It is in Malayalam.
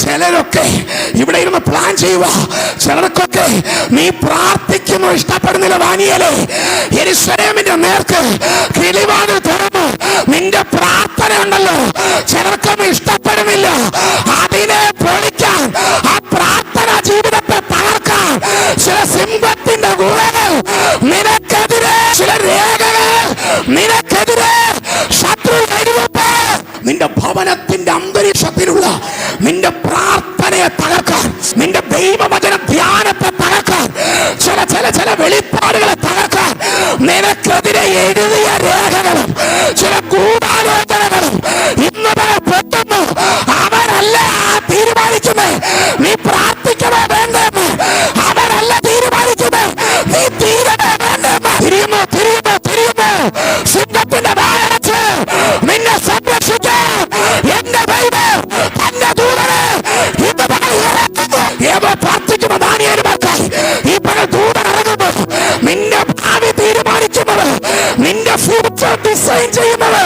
ചിലരൊക്കെ ഇവിടെ ഇരുന്ന് പ്ലാൻ ചെയ്യുക. ചിലർക്കൊക്കെ നീ പ്രാർത്ഥിക്കുന്നു ഇഷ്ടപ്പെടുന്നില്ല. ദാനിയേലേ, യെരൂശലേമിന്റെ നേർക്ക് കിളിവാതിൽ തുറന്നു. നിന്റെ പ്രാർത്ഥന ഉണ്ടല്ലോ, ചിലർക്കൊന്നും ഇഷ്ടപ്പെടുന്നില്ല. അതിനെ പൊളിക്കാൻ, ആ പ്രാർത്ഥന ജീവിതത്തെ തകർക്കാൻ ചില സിംഹത്തിന്റെ ഗുണങ്ങൾ നിനക്കെതിരെ, ചില രേഖകൾ നിനക്കെതിരെ ശത്രു എഴുതുമ്പോ നിന്റെ ഭവനത്തിന്റെ അന്തരീക്ഷത്തിലുള്ള നിന്റെ പ്രാർത്ഥനയെ തകർക്കാൻ, നിന്റെ ദൈവവചന ധ്യാനത്തെ തകർക്കാൻ, ചില ചില ചില വെളിപ്പാടുകളെ തകർക്കാൻ നിനക്കെതിരെ എഴുതിയ രേഖകളും ചില ഗൂഢാലോചനകളും ഇന്ന് പെട്ടെന്ന് അവരല്ല തീരുമാനിക്കുന്നത് നീ പ്രാർത്ഥിക്കണോ വേണ്ടെന്ന്. അവരല്ല തീരുമാനിക്കുന്നത് നീ തീരണോ വേണ്ടെന്ന്. തിരിയുമോ തിരിയുമോ തിരിയുമോ സിംഹത്തിന്റെ വായടച്ച് നിന്നെ സംരക്ഷിക്കാൻ എന്റെ ദൈവം തന്റെ ദൂതനെ ഇന്ന് പകൽ ഇറങ്ങുന്നു. ഏതോ പ്രാർത്ഥിക്കുന്ന ദാനിയേലുമാർക്കായി ഈ പകൽ ദൂതൻ ഇറങ്ങുന്നു. നിന്റെ ഭാവി തീരുമാനിക്കുന്നത്, നിന്റെ ഫ്യൂച്ചർ ഡിസൈൻ ചെയ്യുന്നത്